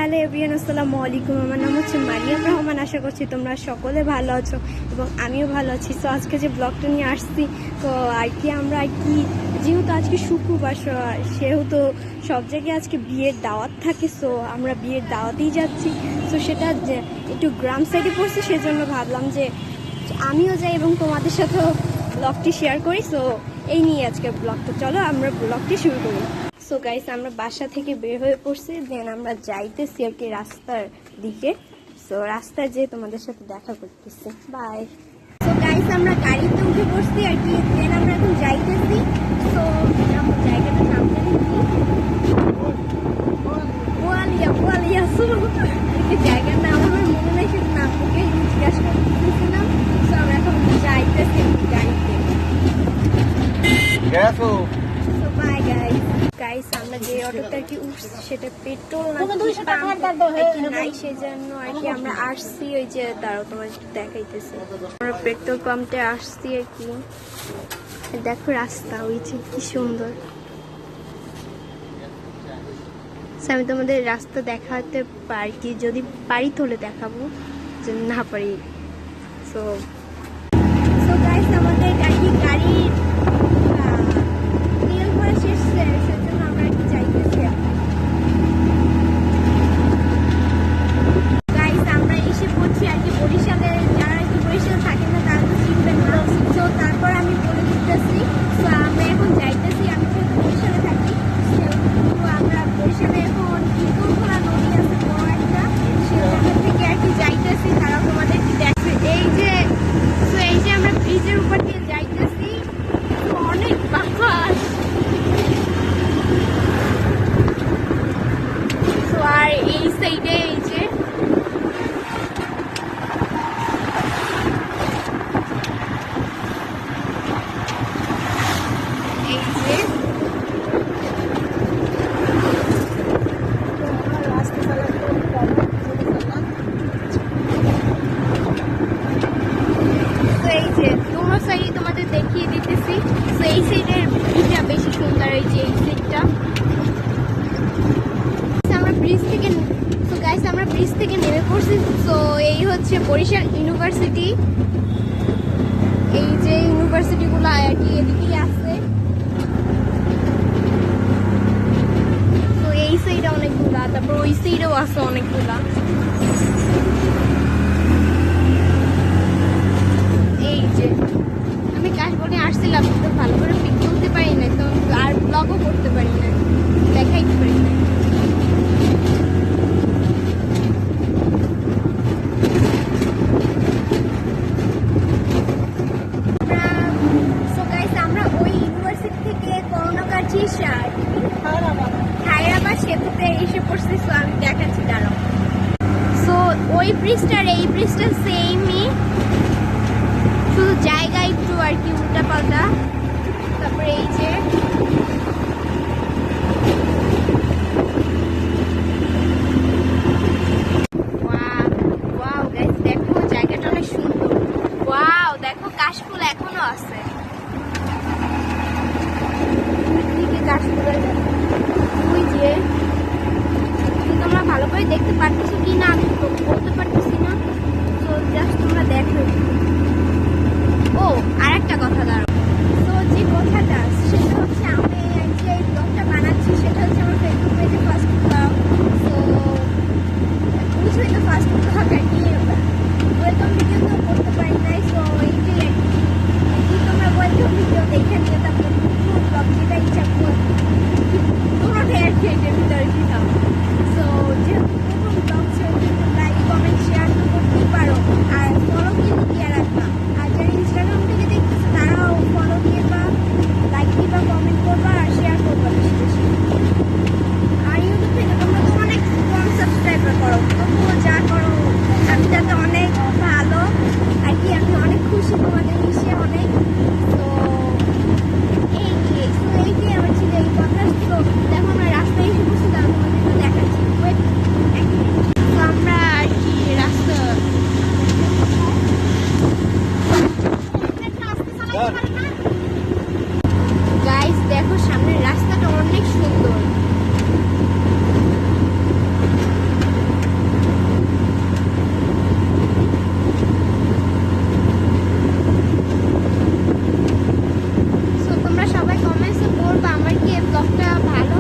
Hello everyone, আসসালামু আলাইকুম। আমার নাম হচ্ছে মারিয়াম রহমান। আশা করছি তোমরা সকলে ভালো আছো এবং আমিও ভালো আছি। তো আজকে যে ব্লগটা নিয়ে আসছি, তো আর কি আমরা যেহেতু আজকে শুক্রবার, সেহেতু সব জায়গায় আজকে বিয়ের দাওয়াত থাকে। সো আমরা বিয়ের দাওয়াতেই যাচ্ছি। তো সেটা যে একটু গ্রাম সাইডে পড়ছে, সেজন্য ভাবলাম যে আমিও যাই এবং তোমাদের সাথেও ব্লগটি শেয়ার করি। সো এই নিয়ে আজকে ব্লগটা, চলো আমরা ব্লগটি শুরু করি। সো গাইস, আমরা বাসা থেকে বের হয়ে পড়ছি, দেন আমরা যাইতেছি আর কি রাস্তার দিকে। সো রাস্তায় যেয়ে তোমাদের সাথে দেখা করতেছি। বাই। সো গাইস, আমরা গাড়িতে উঠে পড়ছি আর কি, দেন আমরা এখন যাইতেছি। সো জায়গাটার নাম জানি কি, বোয়ালিয়া। সো জায়গার নাম আমার মনে নাই, সেটা নাম থেকে জিজ্ঞাসা করতেছিলাম। সো আমরা এখন যাইতেছি গাড়িতে। বাই গাইস, আমরা যে অটোটা কি উঠছি সেটা পেট্রোল নাই, সেজন্য আর কি আমরা আসছি। ওই যে দাঁড়াও, তোমার দেখাইতেছি, আমরা পেট্রোল পাম্পে আসছি আর কি। দেখো রাস্তা, ওই যে কি সুন্দর। আমি তোমাদের রাস্তা দেখাতে পারি কি, যদি পারি তাহলে দেখাবো, যদি না পারি। সো গাইস, আমাদের গাড়ির তেল ভরা শেষ, সেজন্য আমরা আর কি যাইতেছি। গাইস, আমরা এসে পড়ছি আর কি বরিশালে। যারা আর কি বরিশাল থাকে না তারা তো চিনবেন না। তো তারপর আমি বলে দিতেছি। তো আমরা এখন যাইতেছি, আমি যেহেতু বরিশালে থাকি, তো আমরা বরিশালে এখন ইঁদুরখোলা নদী আছে বড় একটা, সেখান থেকে আর কি যাইতেছি। তারা তোমাদের কি দেখবে, এই যে আমরা ব্রিজের উপর দিয়ে যাইতেছি। অনেক বাতাস। তো আর এই সাইডে এই যে তোমাদের দেখিয়ে দিতেছি। তো এই সাইডের ভিউটা বেশি সুন্দর, এই যে এই সাইডটা। আমরা ব্রিজ থেকে নেমে পড়ছি। তো এই হচ্ছে বরিশাল ইউনিভার্সিটি। এই যে ইউনিভার্সিটিগুলো আর কি এদিকেই আছে। তো এই সাইডে অনেকগুলা, তারপর ওই সাইডেও আছে অনেকগুলা। এই যে আমি কাশবনে আসছিলাম, তো ভালো করে পিক তুলতে পারি না, তো আর ব্লগও করতে পারি না, দেখাইতে পারি না। আমরা ওই ইউনিভার্সিটি থেকে করোনাকাছি হায়দ্রাবাদ সেতুতে এসে পড়ছি। সো আমি দেখাচ্ছি, দাঁড়াও। সো ওই ব্রিজটার এই ব্রিজটা সেমই, শুধু জায়গা একটু আর কি উল্টা পাল্টা। তারপরে এই যে ওয়াও গাইস, দেখো জায়গাটা অনেক সুন্দর। ওয়াও, দেখো কাশফুল এখনো আছে। কাশফুলের ওই যে, তোমরা ভালো করে দেখতে পারতেছো কি না আমি বলতে পারতেছি না। তো জাস্ট তোমরা দেখো। ও আর একটা কথা, দাঁড়াও। তো যে কথাটা সেটা হচ্ছে, আমি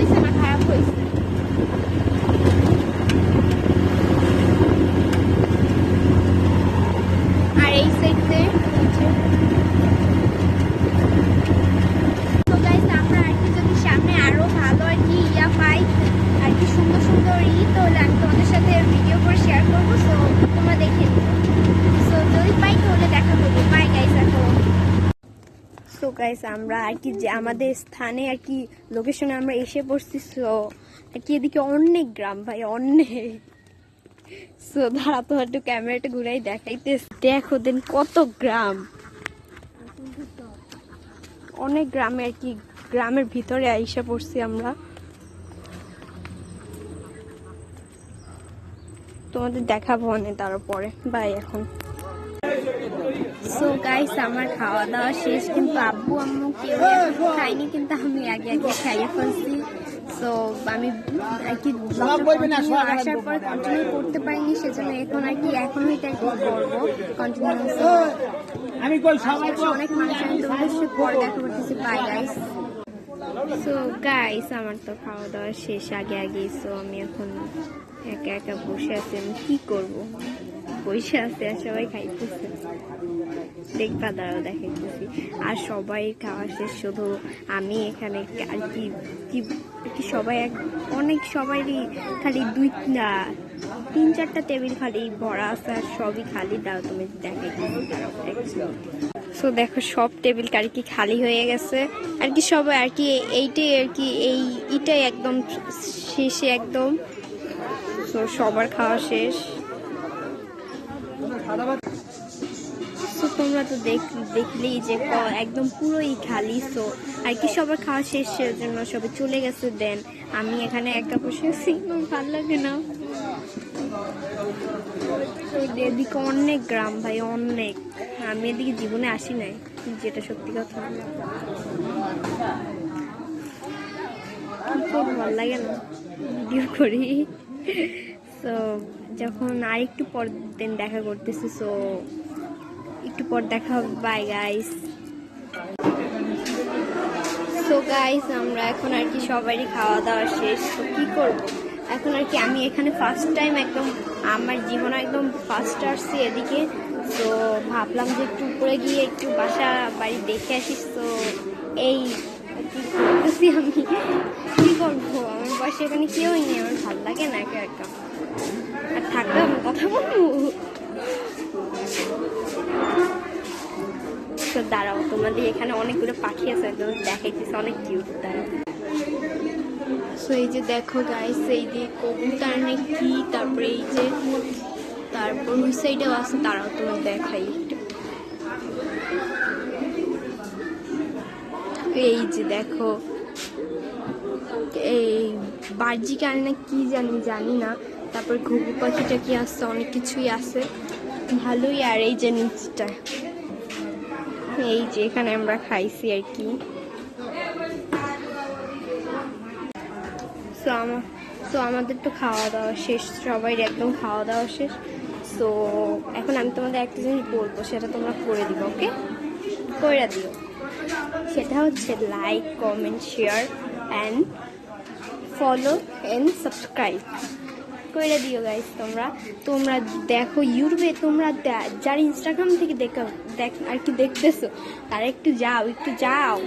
হয়েছে না খারাপ হয়েছে? আর এই সাইডে তো গাইস আমরা আর কি যদি সামনে আরো ভালো আর কি ইয়া পাই আর কি সুন্দর সুন্দর তাহলে আমি তোমাদের সাথে ভিডিও করে শেয়ার করবো। সো তোমরা দেখে নিও। সো যদি পাই তাহলে দেখা করবো। বাই গাইস এখন। সো গাইস আমরা আর কি যে আমাদের স্থানে আর কি লোকেশনে আমরা এসে পড়ছি। সো আর কি এদিকে অনেক গ্রাম ভাই, অনেক। সো দাঁড়া তো একটু ক্যামেরাটা ঘুরাই দেখাইতে। দেখো দেন কত গ্রাম, অনেক গ্রামে আর কি গ্রামের ভিতরে আইসা পড়ছি আমরা। তোমাদের দেখাবো অনেক তারপরে। বাই এখন। সো গাইস আমার খাওয়া দাওয়া শেষ, কিন্তু আব্বু আম্মু কেউ খাইনি, কিন্তু আমি আগে আগে খাইয়ে ফেলছি। সো আমি আর কি আসার পর কন্টিনিউ করতে পারিনি, সেজন্য এখন আর কি এখন এটা আর কি করবো কন্টিনিউ। অনেক মানুষ আমি তোমাদের পরে দেখা করতেছি। Bye guys. সো গাইস আমার তো খাওয়া দাওয়া শেষ আগে আগে। সো আমি এখন একা একা বসে আছি, আমি কি করবো, বসে আছে আর সবাই খাইতেছে। দেখবা দাঁড়াও দেখাইতেছি। আর সবাই খাওয়া শেষ, শুধু আমি এখানে আর কি সবাই অনেক সবারই খালি তিন চারটা টেবিল খালি ভরা আছে, আর সবই খালি। দাও তুমি দেখাইতেছি। সো দেখো সব টেবিল আর কি খালি হয়ে গেছে আর কি সবাই আর কি এইটাই আর কি এইটাই একদম শেষে একদম। সো সবার খাওয়া শেষ। তো তোমরা তো দেখলেই যে একদম পুরোই খালি। সো আর কি সবার খাওয়া শেষের জন্য সবাই চলে গেছে। দেন আমি এখানে একা বসে আছি, ভালো লাগে না। এদিকে অনেক গ্রাম ভাই, অনেক। আমি এদিকে জীবনে আসি নাই, যেটা সত্যি কথা। ভালো লাগে না ভিডিও করি। সো যখন আর একটু পর দিন দেখা করতেছি। সো একটু পর দেখা হবে। Bye guys. সো গাইস আমরা এখন আর কি সবারই খাওয়া দাওয়া শেষ। তো কি করবো এখন আর কি আমি এখানে ফার্স্ট টাইম একদম আমার জীবনে একদম ফার্স্ট আসছি এদিকে। তো ভাবলাম যে একটু উপরে গিয়ে একটু বাসা বাড়ি দেখে আসিস। তো এই কি করতেছি আমি, কি করবো, আমার বাসা এখানে কেউই নেই, আমার ভালো লাগে না একা একা। আর থাকলে আমি কথা বলবো। তো দাঁড়াও তোমাদের এখানে অনেকগুলো পাখি আছে, দেখাইতেছে, অনেক কিউট। দাঁড়াও। সো এই যে দেখো গাইস, এই যে কবুতর নাকি, তারপরে এই যে তারপর ওই সাইডেও আছে। তারাও তোমার দেখাই একটু। এই যে দেখো এই বার্জিক আর না কি জানি না। তারপর ঘুঘু পাখিটা কি আসছে, অনেক কিছুই আছে ভালোই। আর এই যে নিচটা, এই যে এখানে আমরা খাইছি আর কি। সো আমাদের তো খাওয়া দাওয়া শেষ, সবাই একদম খাওয়া দাওয়া শেষ। সো এখন আমি তোমাদের একটা জিনিস বলবো, সেটা তোমরা করে দিবে, ওকে? করে দিও। সেটা হচ্ছে like, comment, share and follow and subscribe করে দিও গাইস। তোমরা দেখো ইউটিউবে, তোমরা যারা ইনস্টাগ্রাম থেকে দেখ আর কি দেখতেছো, তারা একটু যাও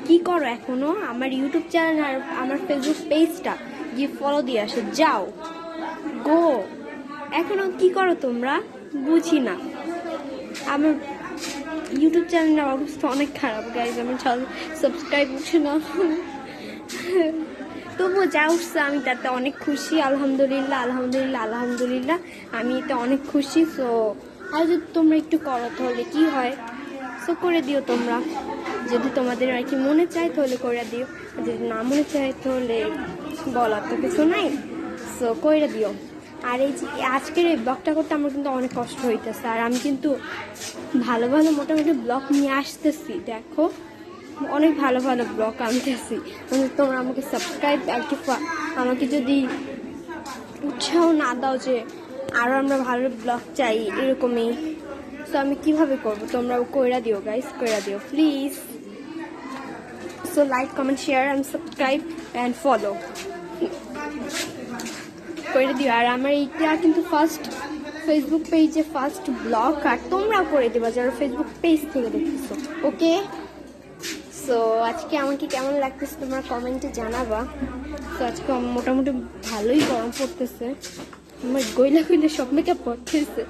কি করো এখনো আমার ইউটিউব চ্যানেল আর আমার ফেসবুক পেজটা গিয়ে ফলো দিয়ে আসো। যাও গো, এখনো কি করো তোমরা, বুঝি না। আমার ইউটিউব চ্যানেলের অবস্থা অনেক খারাপ গাইস, আমার সাবস্ক্রাইব উঠছে না। তবুও যা উঠছে আমি তাতে অনেক খুশি। আলহামদুলিল্লাহ আমি এতে অনেক খুশি। সো আর যদি তোমরা একটু করো তাহলে কি হয়, সো করে দিও তোমরা। যদি তোমাদের আর কি মনে চায় তাহলে করে দিও, যদি না মনে চায় তাহলে বলার তো কিছু নাই। সো করে দিও। আর এই যে আজকের এই ব্লগটা করতে আমার কিন্তু অনেক কষ্ট হইতেছে, আর আমি কিন্তু ভালো মোটামুটি ব্লগ নিয়ে আসতেছি। দেখো অনেক ভালো ব্লগ আনতেছি। তোমরা আমাকে সাবস্ক্রাইব আর কি আমাকে যদি উৎসাহ না দাও যে আরও আমরা ভালো ব্লগ চাই এরকমই, তো আমি কিভাবে করব? তোমরা কইরা দিও গাইস, কইরা দিও please. So like comment share and subscribe and follow করে দিও। আর আমার এইটা কিন্তু ফার্স্ট ফেসবুক পেজে ফার্স্ট ব্লগ, আর তোমরাও করে দিবা যারা ফেসবুক পেজ থেকে দেখতেছো। ওকে, সো আজকে আমাকে কেমন লাগতেছে তোমরা কমেন্টে জানাবা। তো আজকে মোটামুটি ভালোই গরম পড়তেছে, আমার গইলা গইলে সব মেকআপ পড়তেছে।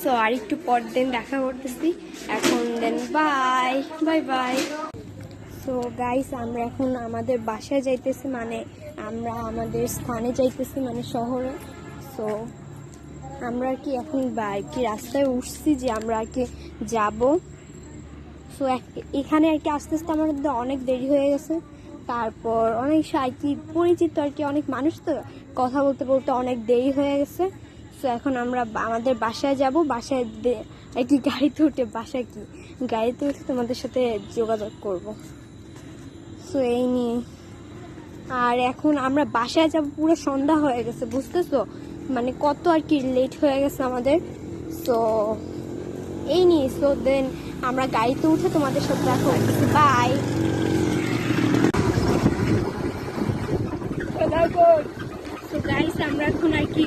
সো আর একটু পর দেন দেখা করতেছি এখন, then bye bye bye. So guys আমরা এখন আমাদের বাসায় যাইতেছি, মানে আমরা আমাদের স্থানে যাইতেছি, মানে শহরে। সো আমরা আর কি এখন আর কি রাস্তায় উঠছি যে আমরা আর কি যাবো। সো এখানে আর কি আস্তে আস্তে আমাদের অনেক দেরি হয়ে গেছে। তারপর অনেক আর কি পরিচিত আর কি অনেক মানুষ, তো কথা বলতে বলতে অনেক দেরি হয়ে গেছে। সো এখন আমরা আমাদের বাসায় যাব, বাসায় আর কি গাড়িতে উঠে গাড়িতে উঠে তোমাদের সাথে যোগাযোগ করব। সো এই নিয়ে, আর এখন আমরা বাসায় যাব, পুরো সন্ধ্যা হয়ে গেছে, বুঝতেছো মানে কত আর কি লেট হয়ে গেছে আমাদের। সো এই নিয়ে, সো দেন আমরা গাড়িতে উঠে তোমাদের সাথে দেখা করতেছি। বাই। তো গাইস আমরা এখন আর কি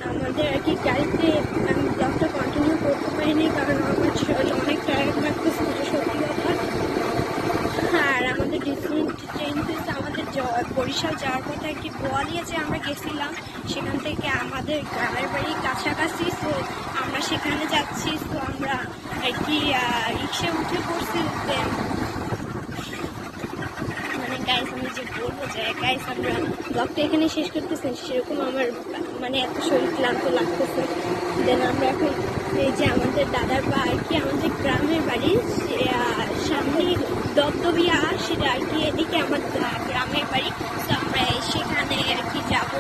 আমাদের আর কি গাড়িতে, আমি ব্লগটা কন্টিনিউ করতে পারিনি কারণ আমার শরীর অনেক টায়ার্ড লাগতেছে, সত্যি কথা। আর আমাদের ডিফারেন্ট ট্রেন থেকে আমাদের বরিশাল যাওয়ার কথা আর কি বোয়ালিয়া যে আমরা গেছিলাম, সেখান থেকে আমাদের গ্রামের বাড়ি কাছাকাছি। সো আমরা সেখানে যাচ্ছি। তো আমরা আর কি রিক্সা উঠে পড়ছি। মানে গাইস আমি যে বলবো যে গাইস আমরা ব্লগটা এখানে শেষ করতেছি, সেরকম আমার মানে এত শরীর ক্লান্ত লাগতেছে। দেন আমরা এখন এই যে আমাদের দাদার বা আর কি আমাদের গ্রামের বাড়ি সামনে দবদবিয়া, সেটা আর কি এদিকে আমার গ্রামের বাড়ি। তো আমরা সেখানে আর কি যাব।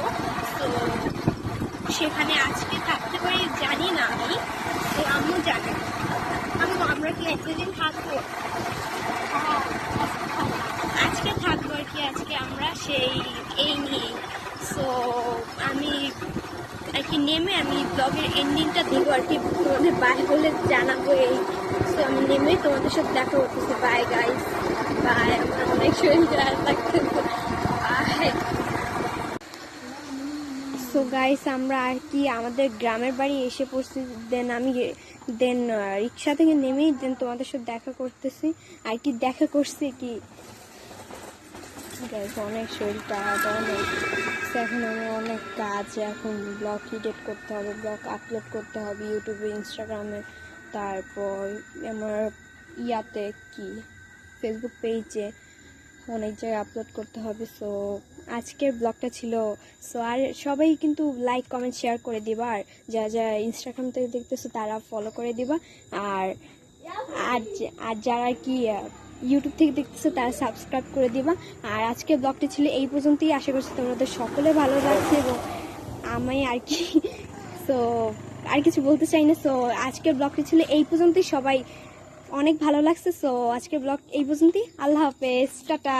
তো সেখানে আজকে থাকতে পারি জানি না আমি, তো আমিও জানি আমরা কি একদিন থাকবো, আজকে থাকবো আর কি। আজকে আমরা এই নিয়ে, সো আমি আর কি নেমে আমি ব্লগের এন্ডিংটা দেবো আর কি, তোমাদের বাই বলে জানাবো এই। সো আমি নেমে তোমাদের সাথে দেখা করতেছি। Bye guys, bye. আমার অনেক শরীর খারাপ লাগতেছে, বাই। সো গাইস আমরা আর কি আমাদের গ্রামের বাড়ি এসে পড়ছি। দেন রিক্সা থেকে নেমেই দেন তোমাদের সাথে দেখা করতেছি আর কি। দেখা করছি কি অনেক শরীরটা অনেক, এখন আমার অনেক কাজ, এখন ব্লগ এডিট করতে হবে, ব্লগ আপলোড করতে হবে ইউটিউবে, ইনস্টাগ্রামে, তারপর আমার ইয়াতে কি ফেসবুক পেজে অনেক জায়গায় আপলোড করতে হবে। সো আজকের ব্লগটা ছিল। সো আর সবাই কিন্তু লাইক কমেন্ট শেয়ার করে দিবা, আর যারা ইনস্টাগ্রাম থেকে দেখতেছো তারা ফলো করে দিবা, আর যারা কি ইউটিউব থেকে দেখতেছো তারা সাবস্ক্রাইব করে দিবা। আর আজকের ব্লগটি ছিল এই পর্যন্তই। আশা করছি তোমাদের সকলে ভালো লাগছে এবং আমি আর কি সো আর কিছু বলতে চাই না। সো আজকের ব্লগটি ছিল এই পর্যন্তই, সবাই অনেক ভালো লাগছে। সো আজকের ব্লগ এই পর্যন্তই। আল্লাহ হাফেজ, টাটা।